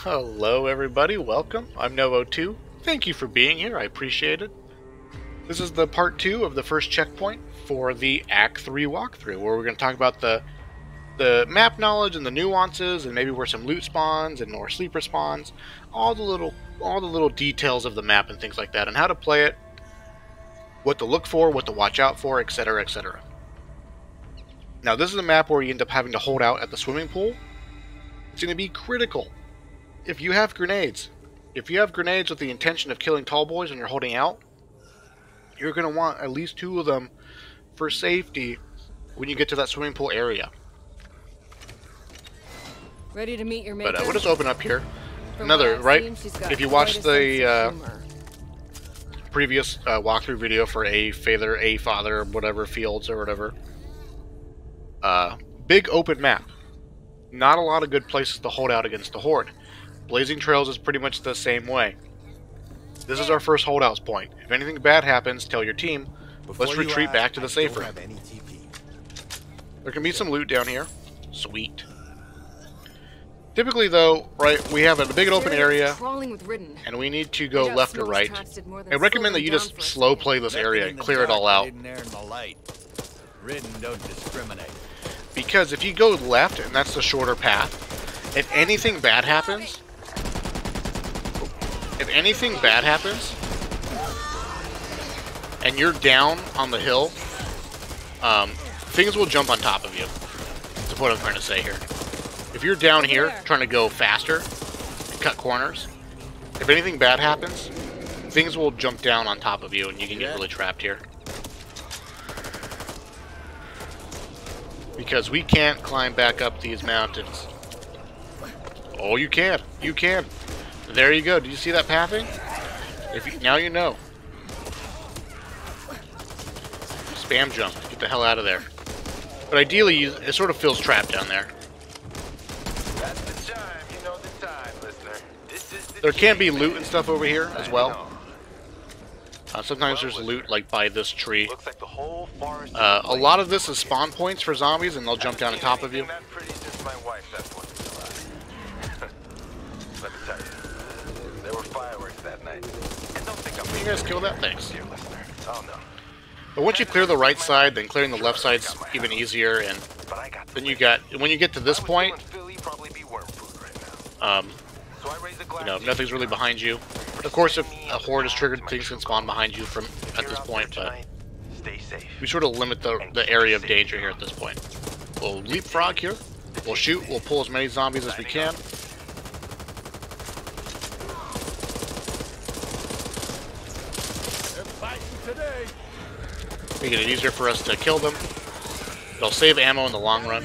Hello everybody, welcome. I'm Novo2. Thank you for being here, I appreciate it. This is the part 2 of the first checkpoint for the Act-3 walkthrough, where we're going to talk about the map knowledge and the nuances, and maybe where some loot spawns and more sleeper spawns, all the little details of the map and things like that, and how to play it, what to look for, what to watch out for, etc., etc. Now this is a map where you end up having to hold out at the swimming pool. It's going to be critical. If you have grenades with the intention of killing tall boys and you're holding out, you're going to want at least 2 of them for safety when you get to that swimming pool area. Ready to meet your maker? But we'll just open up here. Another, right? If you watched the previous walkthrough video for a father, whatever, fields or whatever, big open map. Not a lot of good places to hold out against the horde. Blazing Trails is pretty much the same way. This is our first holdouts point. If anything bad happens, tell your team, let's retreat back to the Saferoom. There can be some loot down here. Sweet. Typically though, right, we have a big open area, and we need to go left or right. I recommend that you just slow play this area and clear it all out. Because if you go left, and that's the shorter path, if anything bad happens, and you're down on the hill, things will jump on top of you. That's what I'm trying to say here. If you're down here trying to go faster and cut corners, if anything bad happens, things will jump down on top of you and you can get really trapped here. Because we can't climb back up these mountains. Oh, you can. You can. There you go. Did you see that pathing? Now you know. Spam jump. Get the hell out of there. But ideally, it sort of feels trapped down there. That's the time. You know the time, listener. This is the there can be loot and stuff over here as well. Sometimes there's loot like by this tree. Looks like the whole forest a lot of this is spawn points for zombies, and they'll jump down on top of you. Let me tell you, there were fireworks that night. And don't think I'm You guys kill that? Thanks. dear listener. Oh no. But once you clear the right side, then clearing the left side's even easier, and then when you get to this point, you know, nothing's really behind you. Of course, if a horde is triggered, things can spawn behind you from at this point, but we sort of limit the area of danger here at this point. We'll leapfrog here, we'll shoot, we'll pull as many zombies as we can. Make it easier for us to kill them. It'll save ammo in the long run.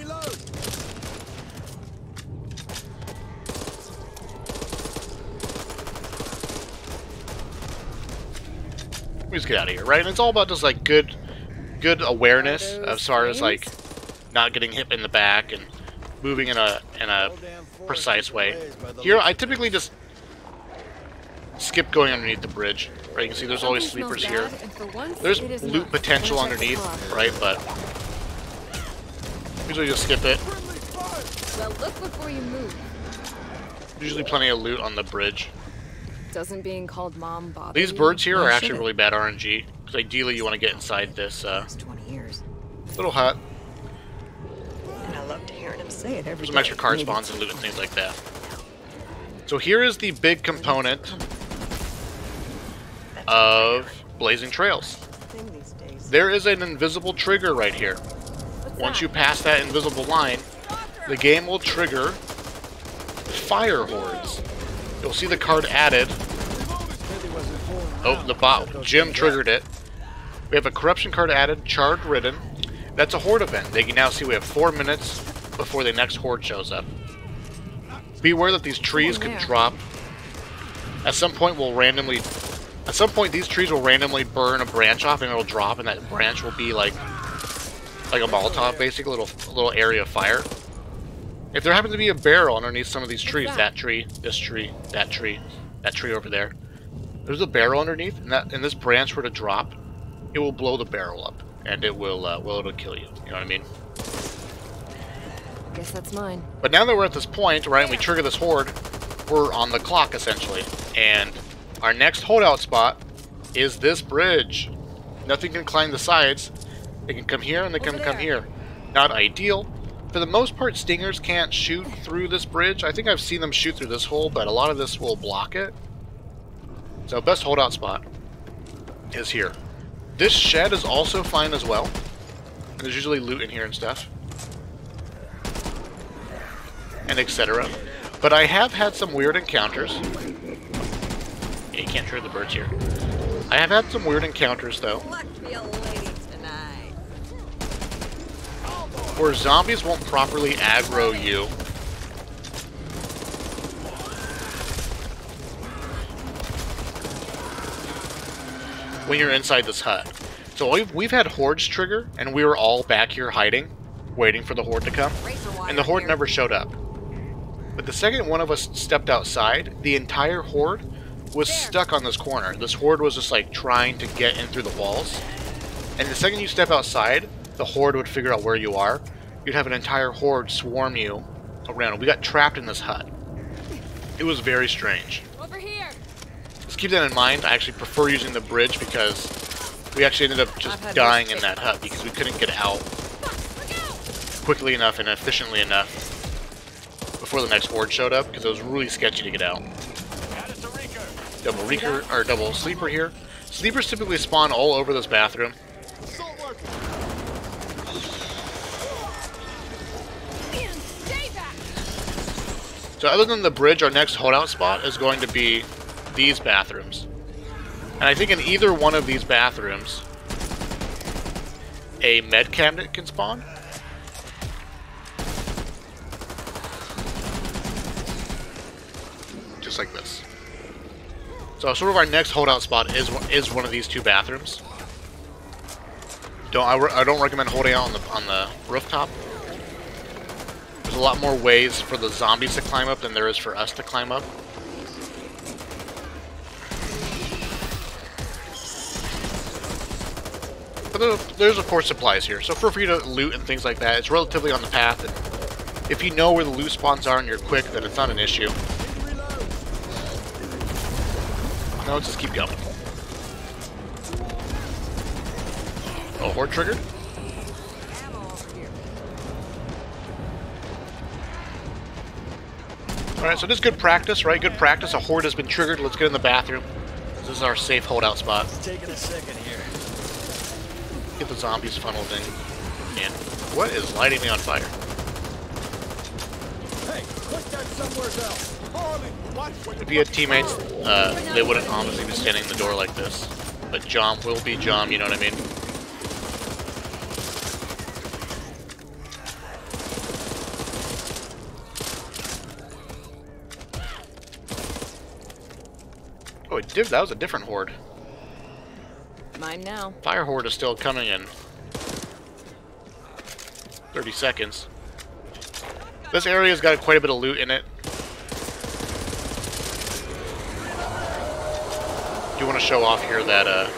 We just get out of here, right? And it's all about just like good awareness as far as like not getting hit in the back and moving in a precise way. Here, I typically just skip going underneath the bridge. Right, you can see there's always sleepers here. There's loot potential underneath, right? But usually just skip it. Well, look before you move. Usually plenty of loot on the bridge. Doesn't being called mom bother These birds here are actually really bad RNG, because ideally you want to get inside this 20 years. little hut. And I love to hear him say it every There's some extra card spawns and loot and things like that. So here is the big component of Blazing Trails. There is an invisible trigger right here. Once you pass that invisible line, the game will trigger fire hordes. You'll see the card added. Oh, the bot. Jim triggered it. We have a corruption card added, charred ridden. That's a horde event. They can now see we have 4 minutes before the next horde shows up. Be aware that these trees can drop. At some point these trees will randomly burn a branch off and it'll drop, and that branch will be like a Molotov, basically, a little area of fire. If there happens to be a barrel underneath some of these trees, that tree, this tree, that tree over there, there's a barrel underneath, and this branch were to drop, it will blow the barrel up, and it'll kill you. You know what I mean? Guess that's mine. But now that we're at this point, right, and we trigger this horde, we're on the clock, essentially. And our next holdout spot is this bridge. Nothing can climb the sides. They can come here and they can come here. Not ideal. For the most part, stingers can't shoot through this bridge. I think I've seen them shoot through this hole, but a lot of this will block it. So best holdout spot is here. This shed is also fine as well. And there's usually loot in here and stuff. And etc. But I have had some weird encounters. Yeah, you can't trigger the birds here. I have had some weird encounters, though, where zombies won't properly aggro you. When you're inside this hut. So we've had hordes trigger, and we were all back here hiding, waiting for the horde to come. And the horde never showed up. But the second one of us stepped outside, the entire horde was stuck on this corner. This horde was just like trying to get in through the walls. And the second you step outside, the horde would figure out where you are. You'd have an entire horde swarm you around. We got trapped in this hut. It was very strange. Over here. Just keep that in mind. I actually prefer using the bridge because we actually ended up just dying in that hut because we couldn't get out quickly enough and efficiently enough before the next horde showed up because it was really sketchy to get out. Double reeker, or double sleeper here. Sleepers typically spawn all over this bathroom. So other than the bridge, our next holdout spot is going to be these bathrooms. And I think in either one of these bathrooms, a med cabinet can spawn. Just like this. So sort of our next holdout spot is one of these two bathrooms. I don't recommend holding out on the rooftop. There's a lot more ways for the zombies to climb up than there is for us to climb up. But there's of course supplies here, so feel free to loot and things like that. It's relatively on the path, and if you know where the loot spawns are and you're quick, then it's not an issue. Now let's just keep going. Oh, horde triggered? Alright, so this is good practice, right? Good practice. A horde has been triggered. Let's get in the bathroom. This is our safe holdout spot. It's taking a second here. Get the zombies funneled in. And what is lighting me on fire? Hey, put that somewhere else. If you had teammates, they wouldn't honestly be standing in the door like this. But Jom will be Jom, you know what I mean? Oh, that was a different horde. Mine now. Fire horde is still coming in 30 seconds. This area's got quite a bit of loot in it. Do want to show off here that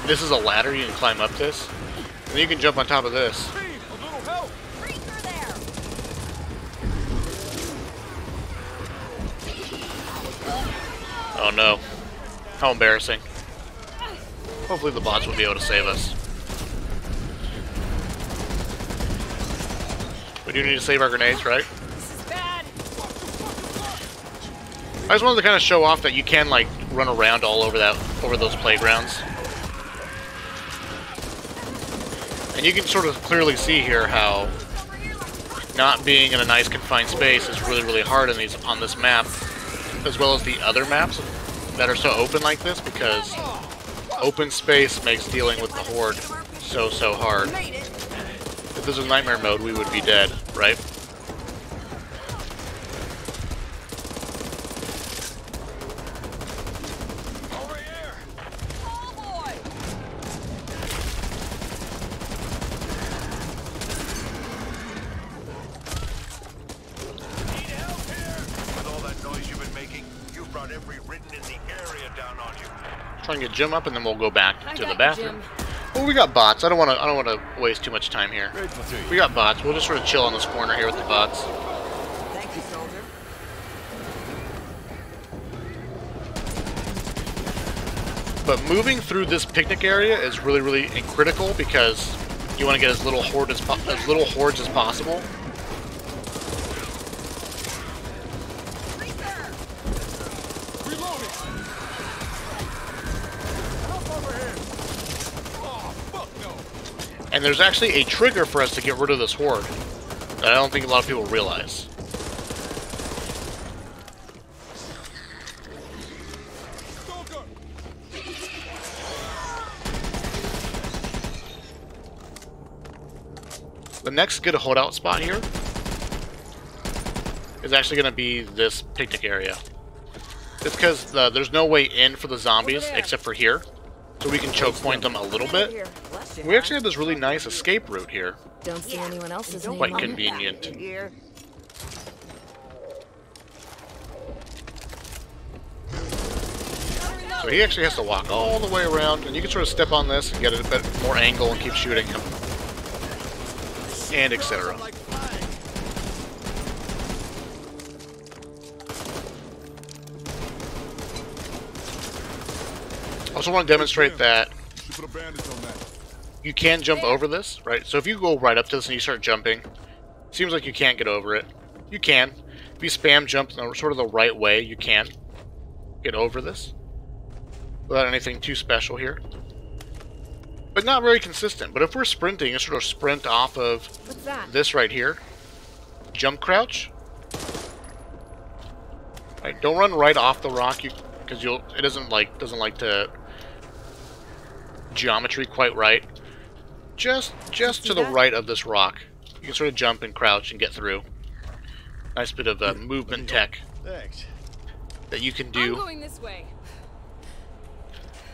this is a ladder. You can climb up this, and then you can jump on top of this. Oh no. How embarrassing. Hopefully the bots will be able to save us. We do need to save our grenades, right? I just wanted to kind of show off that you can, like, run around all over those playgrounds. And you can sort of clearly see here how not being in a nice confined space is really, really hard on this map, as well as the other maps that are so open like this, because open space makes dealing with the horde so hard. If this was nightmare mode, we would be dead, right? Try and get Jim up, and then we'll go back to the bathroom. Well, we got bots. I don't want to waste too much time here. We got bots. We'll just sort of chill on this corner here with the bots. Thank you, soldier. But moving through this picnic area is really, really critical because you want to get as little hordes as possible. And there's actually a trigger for us to get rid of this horde that I don't think a lot of people realize. The next good holdout spot here is actually going to be this picnic area. It's because there's no way in for the zombies except for here, so we can choke point them a little bit. We actually have this really nice escape route here. Don't see anyone else's name Quite on it. convenient. So he actually has to walk all the way around, and you can sort of step on this and get a bit more angle and keep shooting him. And etc. I also want to demonstrate that you can jump over this, right? So if you go right up to this and you start jumping, seems like you can't get over it. You can. If you spam jump in sort of the right way, you can get over this without anything too special here. But not very consistent. But if we're sprinting, you sort of sprint off of this right here. Jump crouch. Right, don't run right off the rock, because it doesn't like to geometry quite right. Just to the right of this rock, you can sort of jump and crouch and get through. Nice bit of movement tech that you can do. I'm going this way.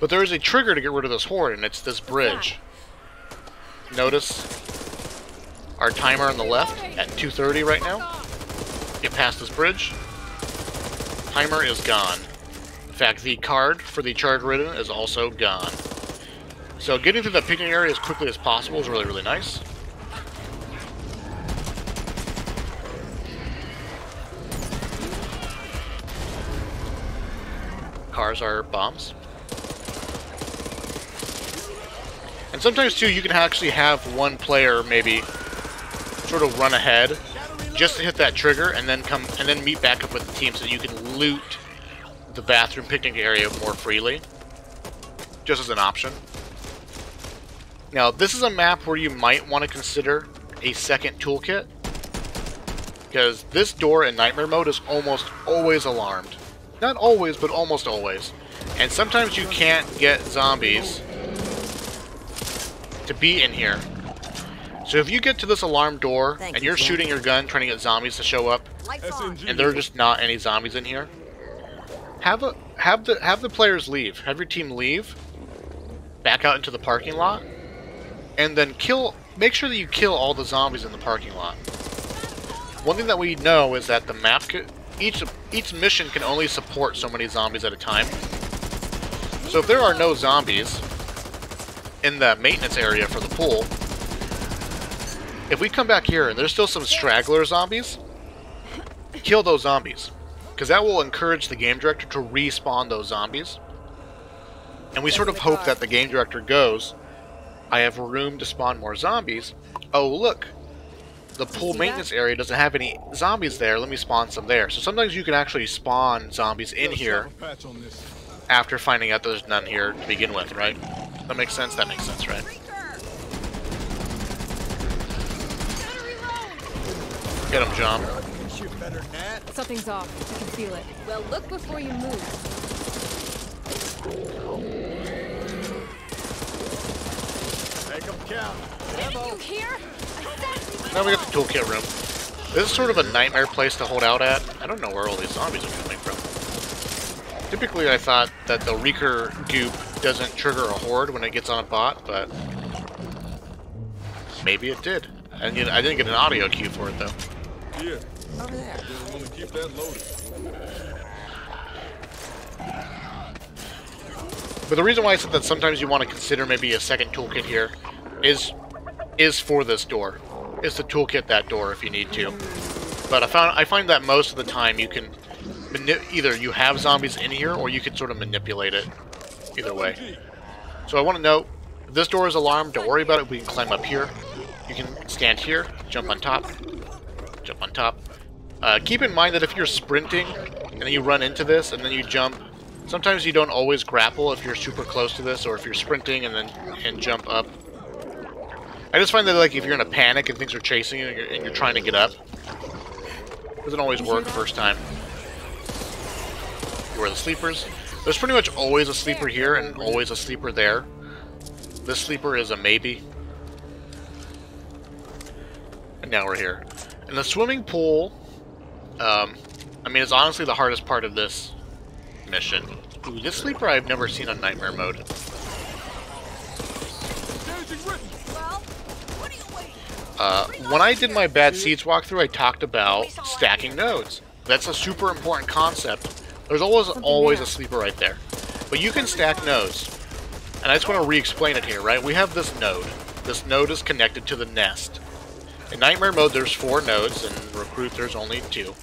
But there is a trigger to get rid of this horde, and it's this bridge. Notice our timer on the left at 2:30 right now. Get past this bridge. Timer is gone. In fact, the card for the charge ridden is also gone. So getting through the picnic area as quickly as possible is really, really nice. Cars are bombs. And sometimes too, you can actually have one player maybe sort of run ahead just to hit that trigger, and then meet back up with the team so you can loot the bathroom picnic area more freely, just as an option. Now, this is a map where you might want to consider a second toolkit, because this door in nightmare mode is almost always alarmed. Not always, but almost always. And sometimes you can't get zombies to be in here. So if you get to this alarm door and you're shooting your gun trying to get zombies to show up, and there are just not any zombies in here, have the players leave. Have your team leave, back out into the parking lot, and then make sure that you kill all the zombies in the parking lot. One thing that we know is that the map each mission can only support so many zombies at a time. So if there are no zombies in the maintenance area for the pool, if we come back here and there's still some straggler zombies, kill those zombies, because that will encourage the game director to respawn those zombies. And we sort of hope that the game director goes, I have room to spawn more zombies. Oh look, the pool maintenance area doesn't have any zombies there, let me spawn some there. So sometimes you can actually spawn zombies in here after finding out there's none here to begin with, right? That makes sense? That makes sense, right? Get him, John. Something's off. I can feel it. Well, look before you move. Make them count. Didn't you hear? Now we got the toolkit room. This is sort of a nightmare place to hold out at. I don't know where all these zombies are coming from. Typically I thought that the Reeker goop doesn't trigger a horde when it gets on a bot, but maybe it did. And I didn't get an audio cue for it though. Yeah. Over there. Just want to keep that loaded. But the reason why I said that sometimes you want to consider maybe a second toolkit here is for this door. Is to toolkit that door if you need to. But I find that most of the time you can either you have zombies in here or you can sort of manipulate it either way. So I want to note, if this door is alarmed, don't worry about it. We can climb up here. You can stand here, jump on top, jump on top. Keep in mind that if you're sprinting and then you run into this and then you jump, sometimes you don't always grapple if you're super close to this, or if you're sprinting and jump up. I just find that like if you're in a panic and things are chasing you and you're trying to get up, it doesn't always work first time. Where are the sleepers? There's pretty much always a sleeper here and always a sleeper there. This sleeper is a maybe. And now we're here. And the swimming pool, I mean, it's honestly the hardest part of this mission. Ooh, this sleeper I've never seen on Nightmare mode. When I did my Bad Seeds walkthrough, I talked about stacking nodes. That's a super important concept. There's always a sleeper right there. But you can stack nodes. And I just want to re-explain it here, right? We have this node. This node is connected to the nest. In Nightmare mode, there's 4 nodes, and Recruit, there's only 2.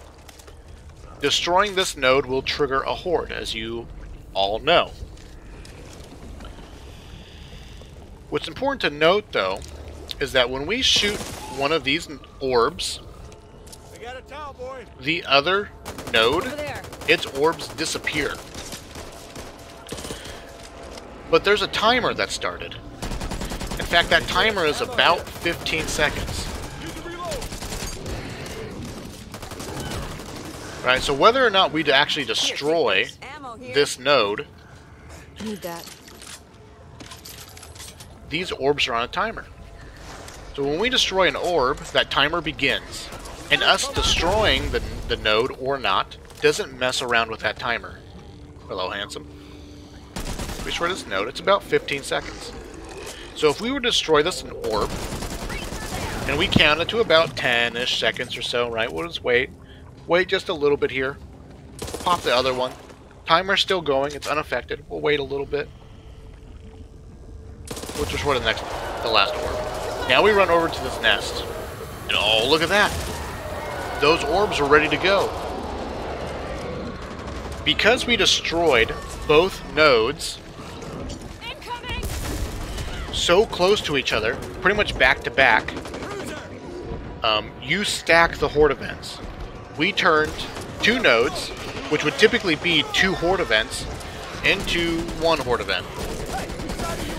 Destroying this node will trigger a horde, as you all know. What's important to note, though, is that when we shoot one of these orbs, the other node, its orbs disappear. But there's a timer that started. In fact, that timer is about 15 seconds. Right, so whether or not we actually destroy this node, I need that. these orbs are on a timer. So when we destroy an orb, that timer begins. And us destroying the node or not doesn't mess around with that timer. Hello, handsome. We destroy this node, it's about 15 seconds. So if we were to destroy this orb, and we count it to about 10-ish seconds or so, right? We'll just wait. Wait just a little bit here. Pop the other one. Timer's still going, it's unaffected. We'll wait a little bit. We'll destroy the last orb. Now we run over to this nest. And oh, look at that! Those orbs are ready to go. Because we destroyed both nodes so close to each other, pretty much back to back, you stack the horde events. We turned 2 nodes, which would typically be 2 horde events, into 1 horde event.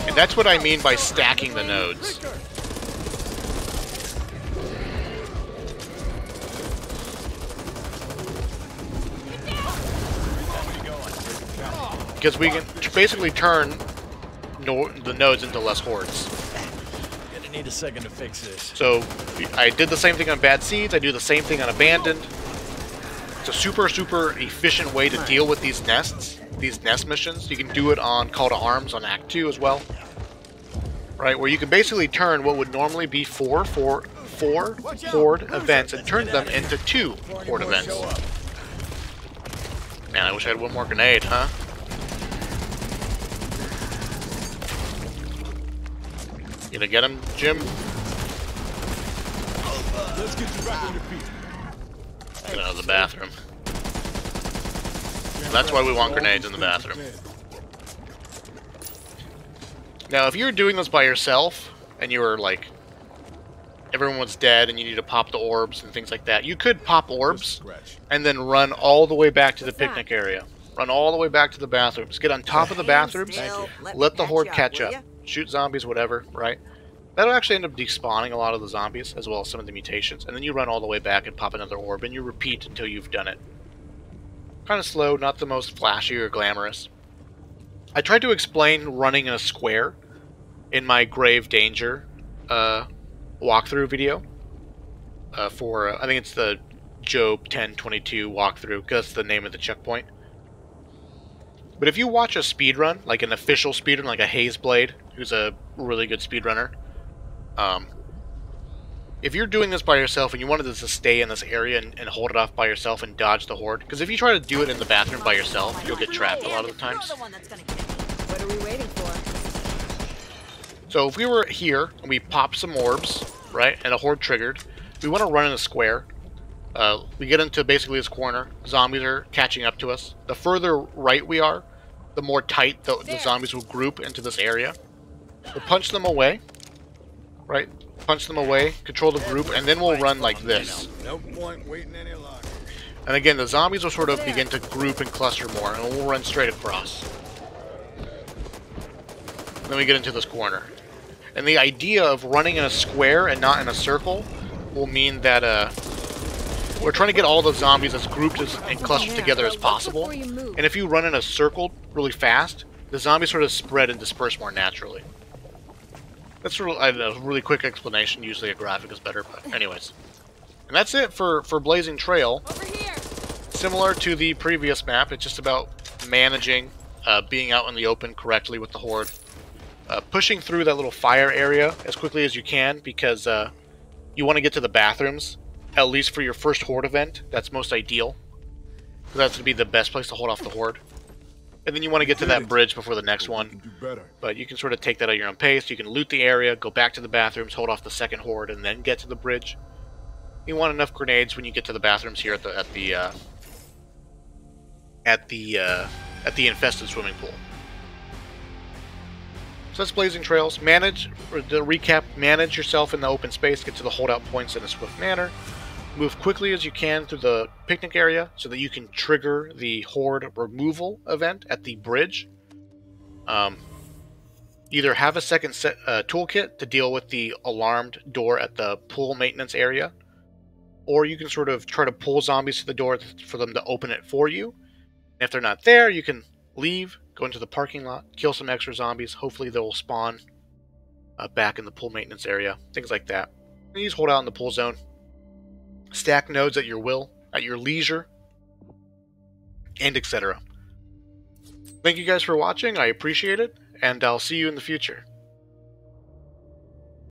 And that's what I mean by stacking the nodes. Because we can basically turn the nodes into less hordes. Gonna need a second to fix this. So I did the same thing on Bad Seeds. I do the same thing on Abandoned. It's a super efficient way to deal with these nests, these nest missions. You can do it on Call to Arms on Act 2 as well, right? Where you can basically turn what would normally be 4 horde events and turn them into 2 horde events. Man, I wish I had one more grenade, huh? You gonna get him, Jim? Let's get you back on your feet. Get out of the bathroom. That's why we want grenades in the bathroom. Now, if you're doing this by yourself, and you were like, everyone was dead, and you need to pop the orbs and things like that, you could pop orbs, and then run all the way back to the picnic area. Run all the way back to the bathrooms. Get on top of the bathrooms, let the horde catch up. Shoot zombies, whatever, right? That'll actually end up despawning a lot of the zombies, as well as some of the mutations, and then you run all the way back and pop another orb, and you repeat until you've done it. Kind of slow, not the most flashy or glamorous. I tried to explain running in a square in my Grave Danger walkthrough video for, I think it's the Job 1022 walkthrough, because that's the name of the checkpoint. But if you watch a speedrun, like an official speedrun, like a Hazeblade, who's a really good speedrunner, if you're doing this by yourself and you wanted to stay in this area and hold it off by yourself and dodge the horde, because if you try to do it in the bathroom by yourself, you'll get trapped a lot of the times. What are we waiting for? So if we were here and we pop some orbs, right, and a horde triggered, we want to run in a square. We get into basically this corner. Zombies are catching up to us. The further right we are, the more tight the zombies will group into this area. We'll punch them away, right? Punch them away, control the group, and then we'll run like this. No point waiting any longer. And again, the zombies will sort of begin to group and cluster more, and we'll run straight across. Then we get into this corner. And the idea of running in a square and not in a circle will mean that we're trying to get all the zombies as grouped and clustered together as possible. And if you run in a circle really fast, the zombies sort of spread and disperse more naturally. That's sort of a really quick explanation. Usually a graphic is better, but anyways. And that's it for Blazing Trail. Over here. Similar to the previous map, it's just about managing being out in the open correctly with the horde. Pushing through that little fire area as quickly as you can, because you want to get to the bathrooms, at least for your first horde event. That's most ideal. That's going to be the best place to hold off the horde. And then you want to get to that bridge before the next one. But you can sort of take that at your own pace. You can loot the area, go back to the bathrooms, hold off the second horde, and then get to the bridge. You want enough grenades when you get to the bathrooms here at the infested swimming pool. So that's Blazing Trails. Manage, or to recap, manage yourself in the open space, get to the holdout points in a swift manner. Move quickly as you can through the picnic area so that you can trigger the horde removal event at the bridge. Either have a second toolkit to deal with the alarmed door at the pool maintenance area, or you can sort of try to pull zombies to the door for them to open it for you. And if they're not there, you can leave, go into the parking lot, kill some extra zombies. Hopefully they'll spawn back in the pool maintenance area, things like that. And you just hold out in the pool zone. Stack nodes at your will, at your leisure, and etc. Thank you guys for watching. I appreciate it, and I'll see you in the future.